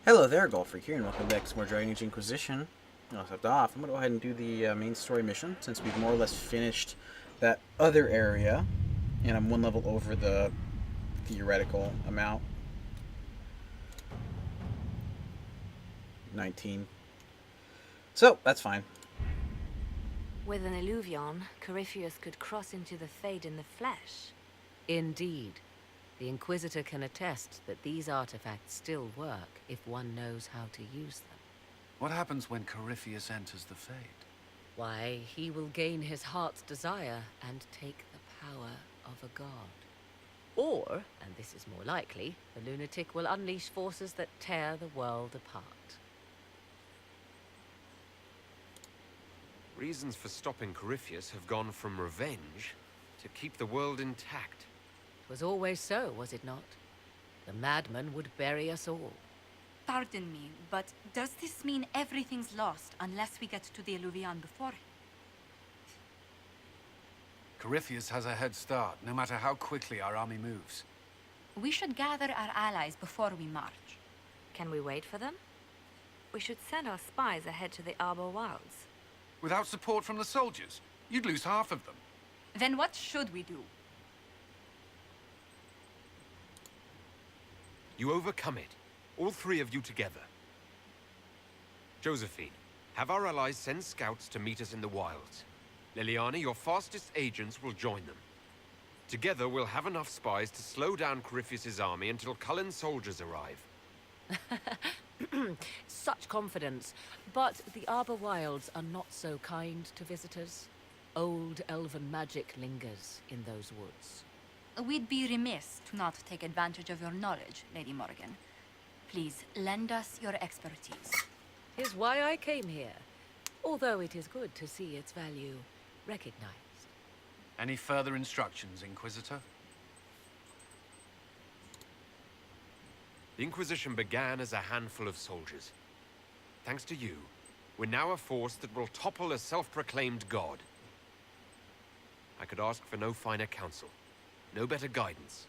Hello there, Golfreak here, and welcome back to more Dragon Age Inquisition. Left off. I'm going to go ahead and do the main story mission, since we've more or less finished that other area, and I'm one level over the theoretical amount. 19. So, that's fine. With an Illuvion, Corypheus could cross into the Fade in the flesh. Indeed. The Inquisitor can attest that these artifacts still work if one knows how to use them. What happens when Corypheus enters the Fade? Why, he will gain his heart's desire and take the power of a god. Or, and this is more likely, the lunatic will unleash forces that tear the world apart. Reasons for stopping Corypheus have gone from revenge to keep the world intact. It was always so, was it not? The madman would bury us all. Pardon me, but does this mean everything's lost unless we get to the Illuvion before him? Corypheus has a head start, no matter how quickly our army moves. We should gather our allies before we march. Can we wait for them? We should send our spies ahead to the Arbor Wilds. Without support from the soldiers, you'd lose half of them. Then what should we do? You overcome it, all three of you together. Josephine, have our allies send scouts to meet us in the wilds. Liliana, your fastest agents will join them. Together, we'll have enough spies to slow down Corypheus's army until Cullen's soldiers arrive. Such confidence. But the Arbor Wilds are not so kind to visitors. Old elven magic lingers in those woods. We'd be remiss to not take advantage of your knowledge, Lady Morgan. Please, lend us your expertise. 'Tis why I came here. Although it is good to see its value recognized. Any further instructions, Inquisitor? The Inquisition began as a handful of soldiers. Thanks to you, we're now a force that will topple a self-proclaimed god. I could ask for no finer counsel, no better guidance.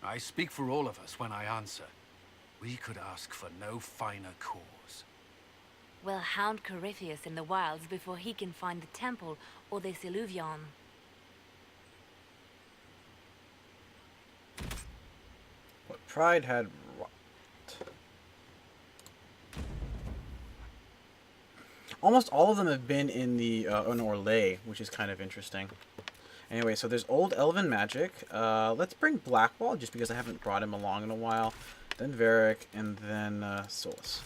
I speak for all of us when I answer. We could ask for no finer cause. We'll hound Corypheus in the wilds before he can find the temple or this Illuvion. What pride had wrought. Almost all of them have been in the in Orlais, which is kind of interesting. Anyway, so there's old elven magic. Let's bring Blackwall, just because I haven't brought him along in a while. Then Varric, and then Solus.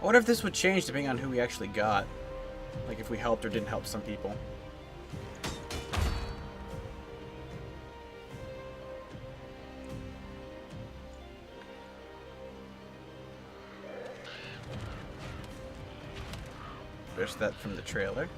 I wonder if this would change depending on who we actually got. Like if we helped or didn't help some people. There's that from the trailer.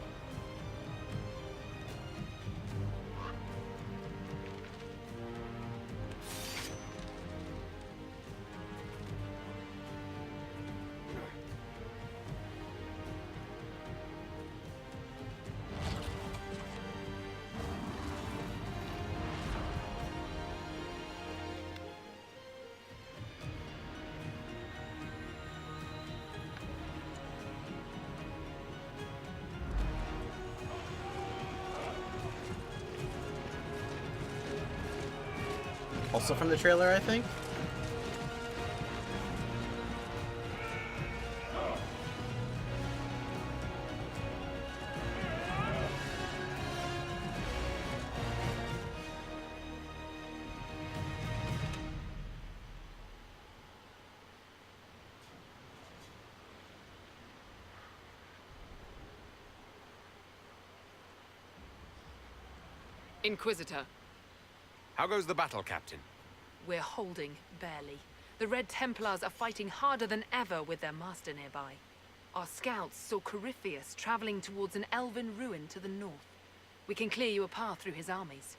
also from the trailer, I think. Inquisitor, How goes the battle, Captain? we're holding, barely. The Red Templars are fighting harder than ever with their master nearby. Our scouts saw Corypheus traveling towards an elven ruin to the north. We can clear you a path through his armies.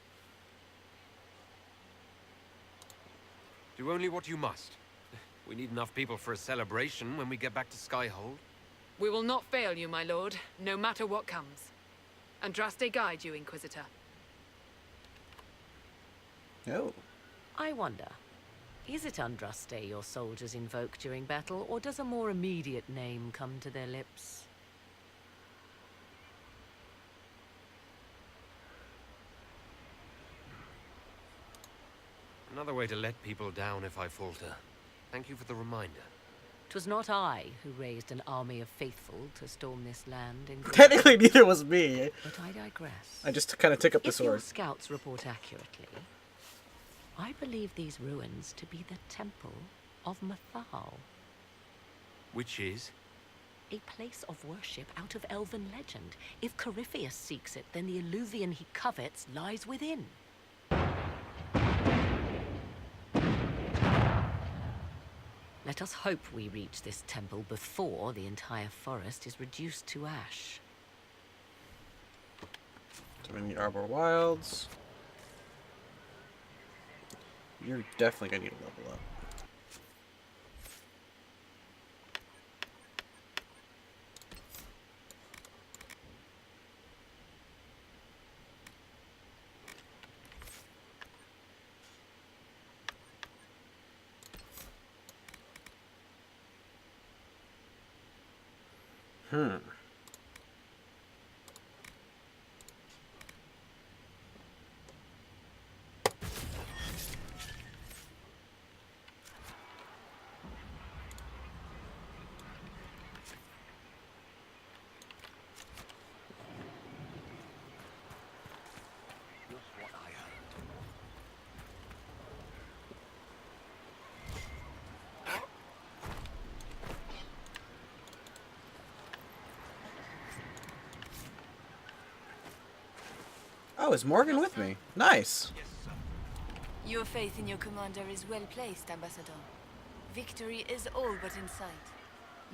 Do only what you must. We need enough people for a celebration when we get back to Skyhold. We will not fail you, my lord, no matter what comes. Andraste guide you, Inquisitor. Oh. I wonder, is it Andraste your soldiers invoke during battle, or does a more immediate name come to their lips? Another way to let people down if I falter. Thank you for the reminder. 'Twas not I who raised an army of faithful to storm this land in Technically, neither was me. But I digress. I just kind of took up the If your sword. scouts report accurately, I believe these ruins to be the Temple of Mathal, Which is? a place of worship out of elven legend. If Corypheus seeks it, then the Illuvian he covets lies within. Let us hope we reach this temple before the entire forest is reduced to ash. So we need Arbor Wilds. You're definitely gonna need to level up. Oh, is Morgan with me? Nice. Your faith in your commander is well placed, Ambassador. Victory is all but in sight.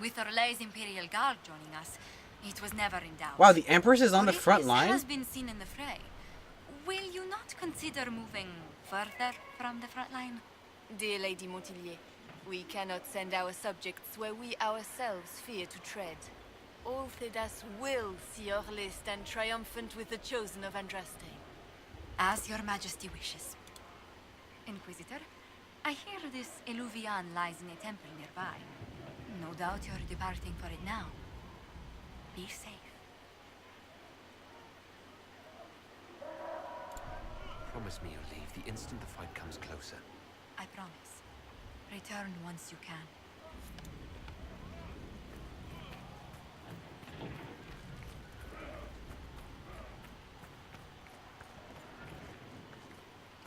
With Orlay's Imperial Guard joining us, it was never in doubt. Wow, the Empress is on the front Corypheus line? has been seen in the fray. Will you not consider moving further from the front line? Dear Lady Montillier, we cannot send our subjects where we ourselves fear to tread. All Thedas will see Orlais stand triumphant with the chosen of Andraste. As your majesty wishes. Inquisitor, I hear this Eluvian lies in a temple nearby. No doubt you're departing for it now. Be safe. Promise me you'll leave the instant the fight comes closer. I promise. Return once you can.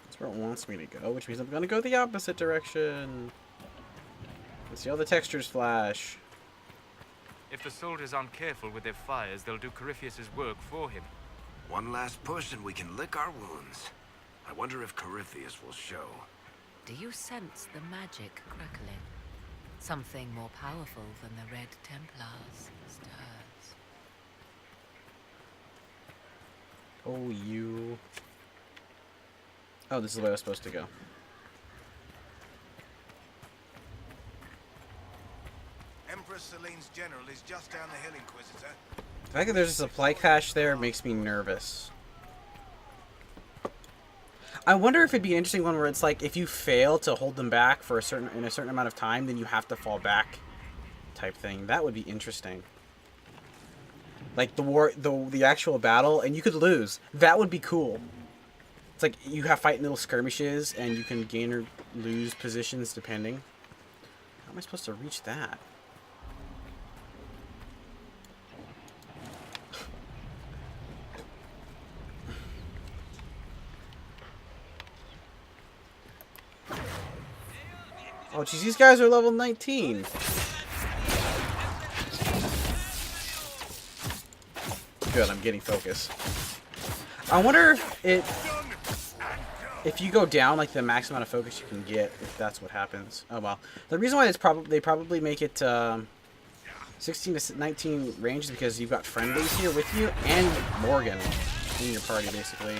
That's where it wants me to go, which means I'm gonna go the opposite direction. Let's see all the textures flash. If the soldiers aren't careful with their fires, they'll do Corypheus's work for him. One last push and we can lick our wounds. I wonder if Corypheus will show. Do you sense the magic crackling? Something more powerful than the Red Templars stirs. Oh, you. Oh, this is the way I was supposed to go. Empress Celine's general is just down the hill, Inquisitor. The fact that there's a supply cache there makes me nervous. I wonder if it'd be an interesting one where it's like if you fail to hold them back for a certain amount of time, then you have to fall back, type thing. That would be interesting. Like the actual battle, and you could lose. That would be cool. It's like you have fight little skirmishes, and you can gain or lose positions depending. How am I supposed to reach that? Oh, geez, these guys are level 19. Good, I'm getting focus. I wonder if you go down like the max amount of focus you can get, if that's what happens. Oh well. The reason why they probably make it 16 to 19 range is because you've got friendlies here with you and Morgan in your party basically.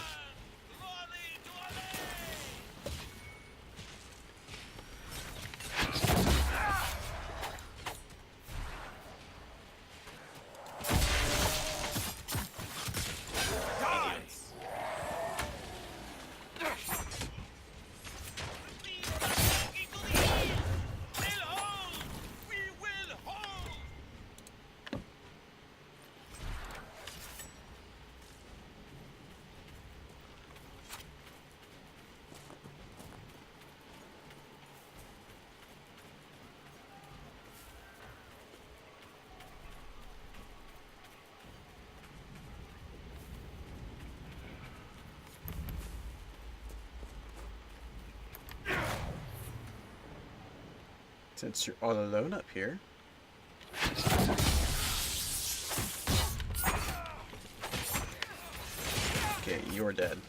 Since you're all alone up here. Okay, you're dead.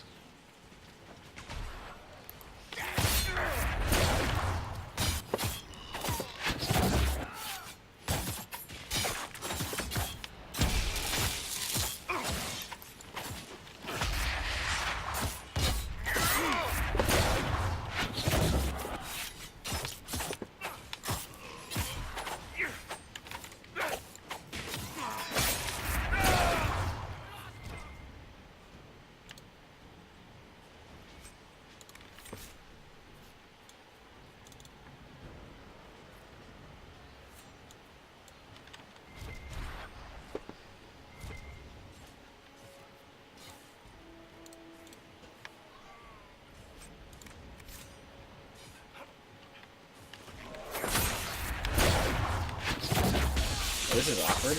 This is awkward.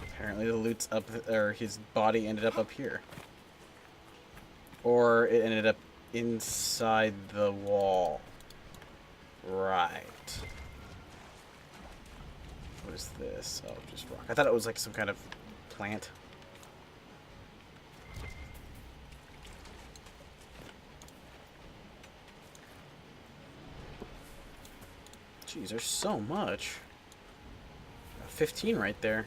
Apparently the loot's up, or his body ended up here. Or it ended up inside the wall. Right. What is this? Oh, just rock. I thought it was like some kind of plant. Jeez, there's so much. 15 right there.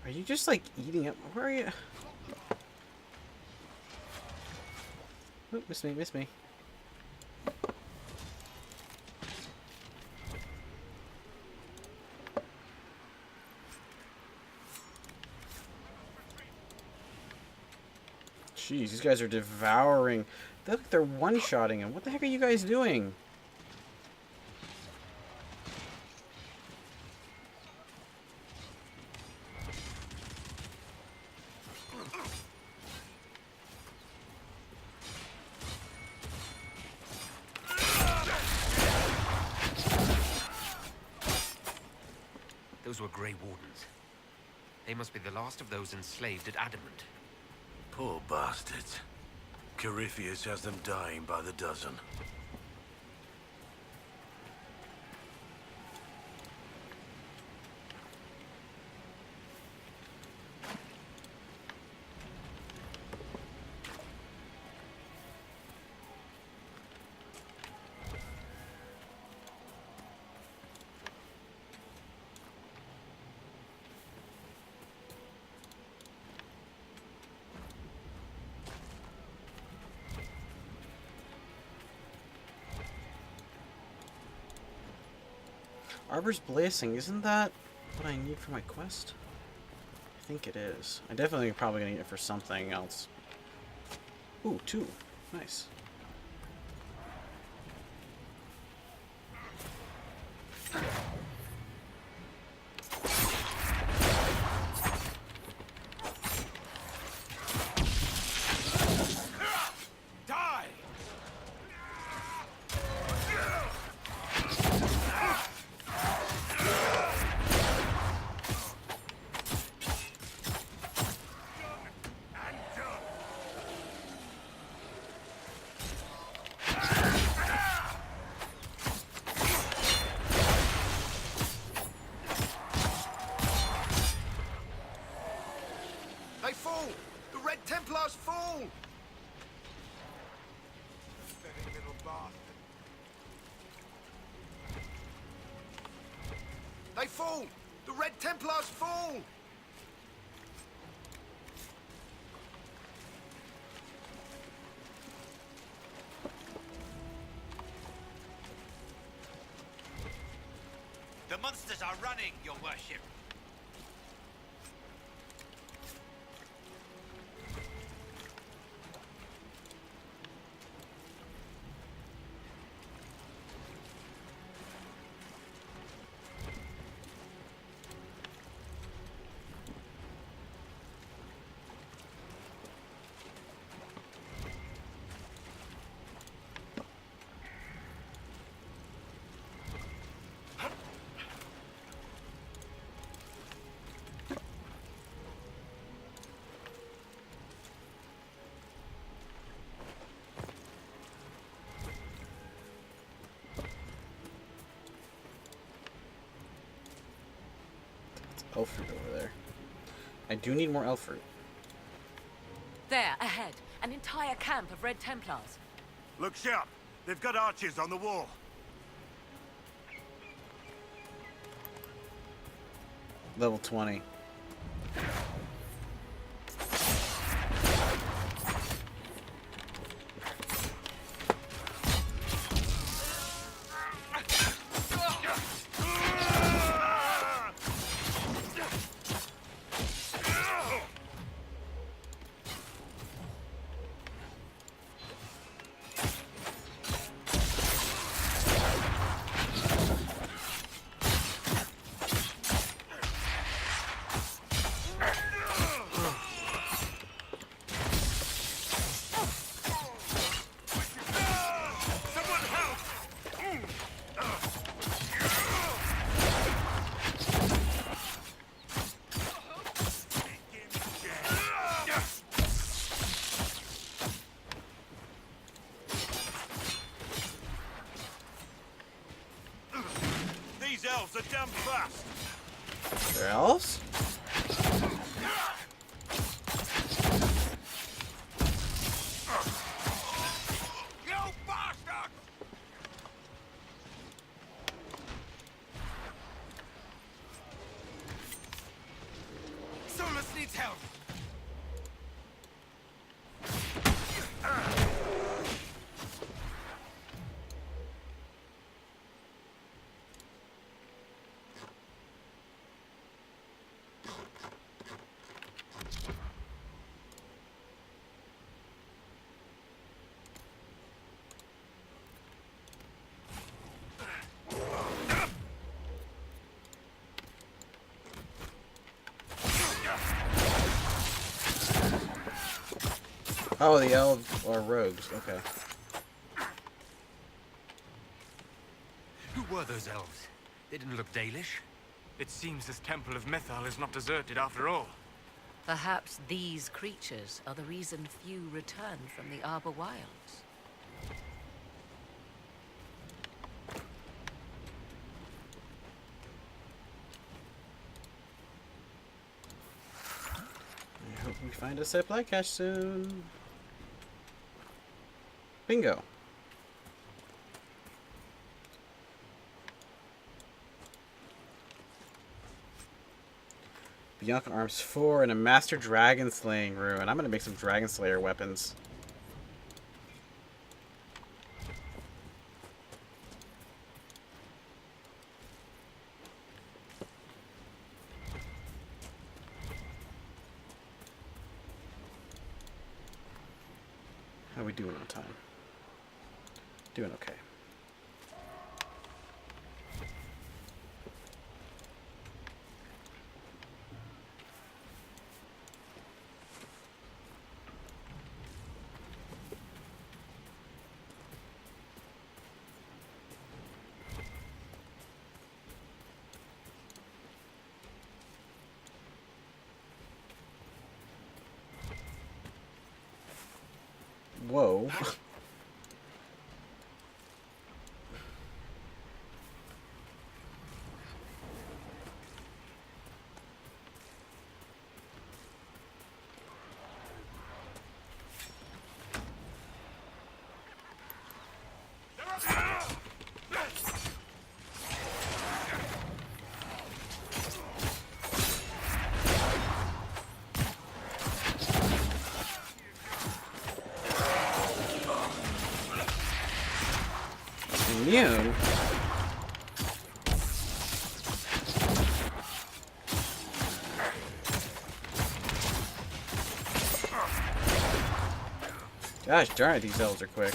Are you just like eating up? Where are you? Oh, miss me, miss me. Jeez, these guys are devouring. They look like they're one-shotting him. What the heck are you guys doing? Those were Grey Wardens. They must be the last of those enslaved at Adamant. Poor bastards. Corypheus has them dying by the dozen. Arbor's Blessing, isn't that what I need for my quest? I think it is. I definitely probably gonna need it for something else. Ooh, 2. Nice. They fall! The Red Templars fall! Pathetic little bastard. They fall! The Red Templars fall! The monsters are running, your worship. Elf fruit over there. I do need more elf fruit. There, ahead. An entire camp of Red Templars. Look sharp. They've got archers on the wall. Level 20. These elves are damn fast. They're elves? You bastard! Solus needs help. Oh, the elves are rogues. Okay. Who were those elves? They didn't look Dalish. It seems this temple of Mythal is not deserted after all. Perhaps these creatures are the reason few return from the Arbor Wilds. I hope we find a supply cache soon. Bingo. Bianca Arms 4 and a Master Dragon Slaying Rune. I'm gonna make some Dragon Slayer weapons. How are we doing on time? Doing okay. Whoa. Immune? Gosh darn it, these elves are quick.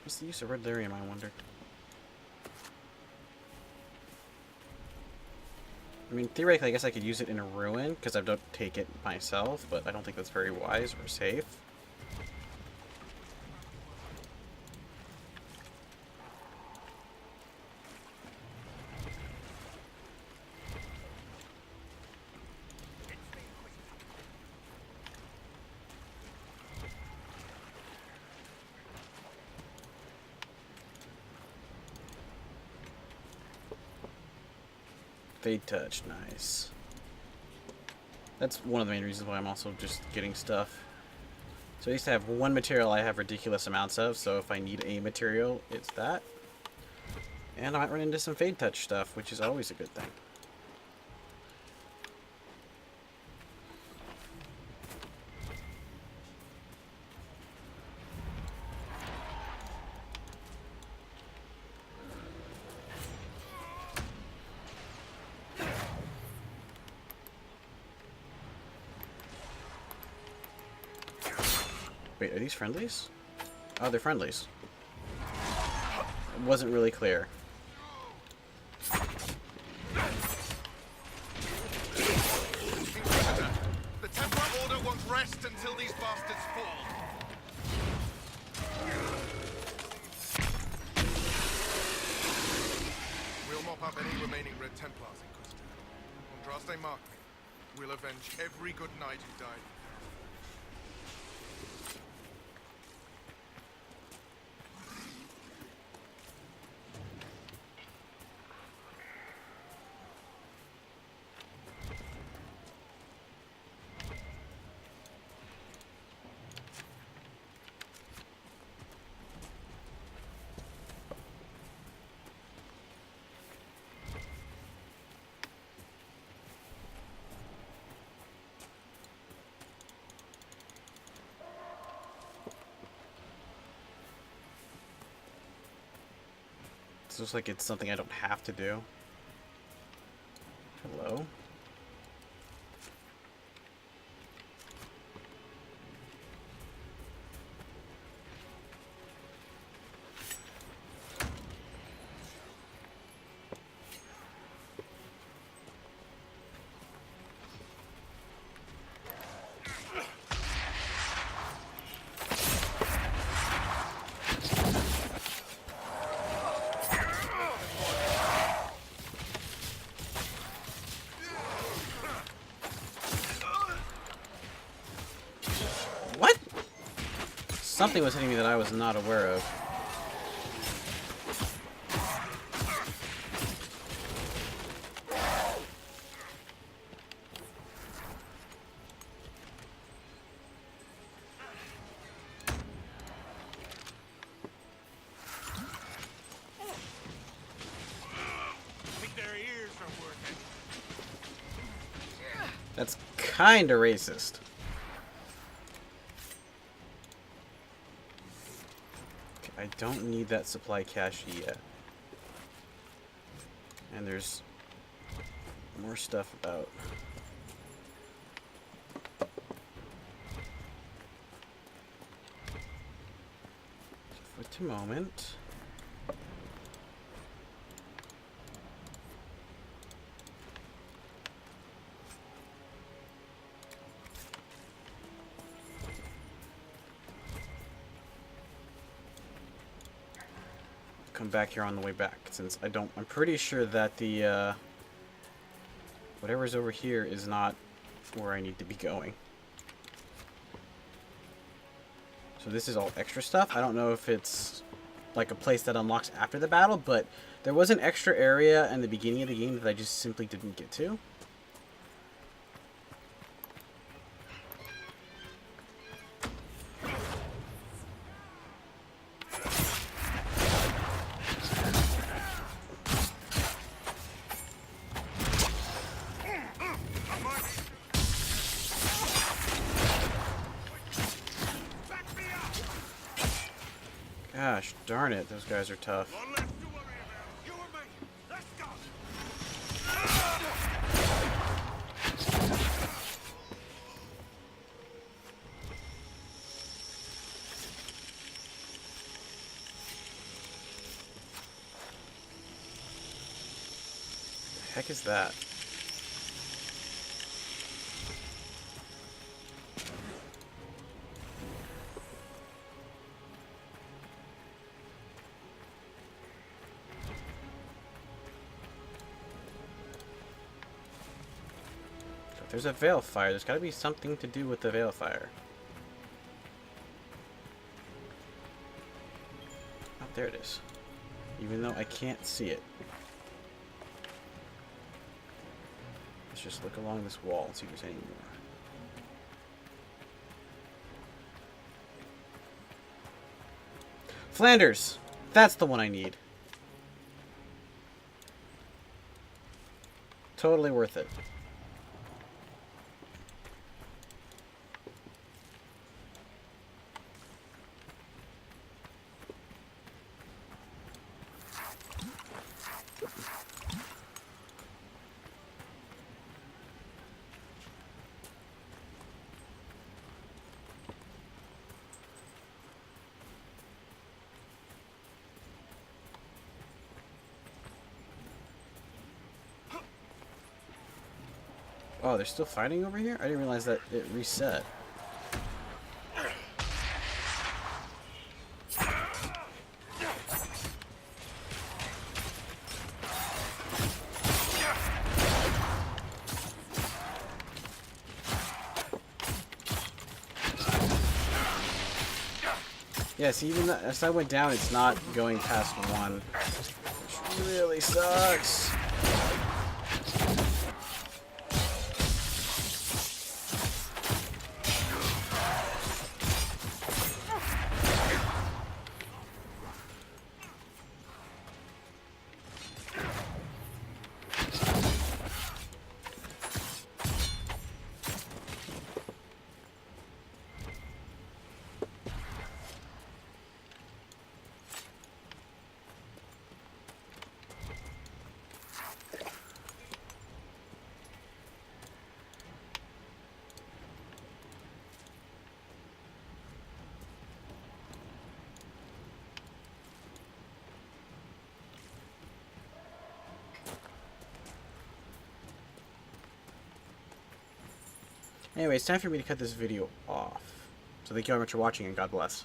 What's the use of red lyrium, I wonder? I mean, theoretically, I guess I could use it in a ruin, because I don't take it myself, but I don't think that's very wise or safe. Fade touch, nice. That's one of the main reasons why I'm also just getting stuff. So I used to have one material I have ridiculous amounts of, so if I need a material, it's that. And I might run into some fade touch stuff, which is always a good thing. Wait, are these friendlies? Oh, they're friendlies. It wasn't really clear. The Templar Order won't rest until these bastards fall. We'll mop up any remaining Red Templars, Inquisitor. Andraste mark me. We'll avenge every good knight who died. This looks like it's something I don't have to do. Hello? What? Something was hitting me that I was not aware of. Think their ears are working. That's kinda racist. Okay, I don't need that supply cache yet. And there's more stuff about. For the moment. Come back here on the way back, since I'm pretty sure that the whatever's over here is not where I need to be going. So this is all extra stuff. I don't know if it's like a place that unlocks after the battle, but there was an extra area in the beginning of the game that I just simply didn't get to. Gosh darn it, those guys are tough. One left to worry about. You and me. Let's go. The heck is that? There's a veil fire. There's got to be something to do with the veil fire. Oh, there it is. Even though I can't see it. Let's just look along this wall and see if there's any more. Flanders! That's the one I need. Totally worth it. Oh, they're still fighting over here? I didn't realize that it reset. Yeah, see, even as I went down, it's not going past one. Which really sucks. Anyway, it's time for me to cut this video off. So thank you very much for watching, and God bless.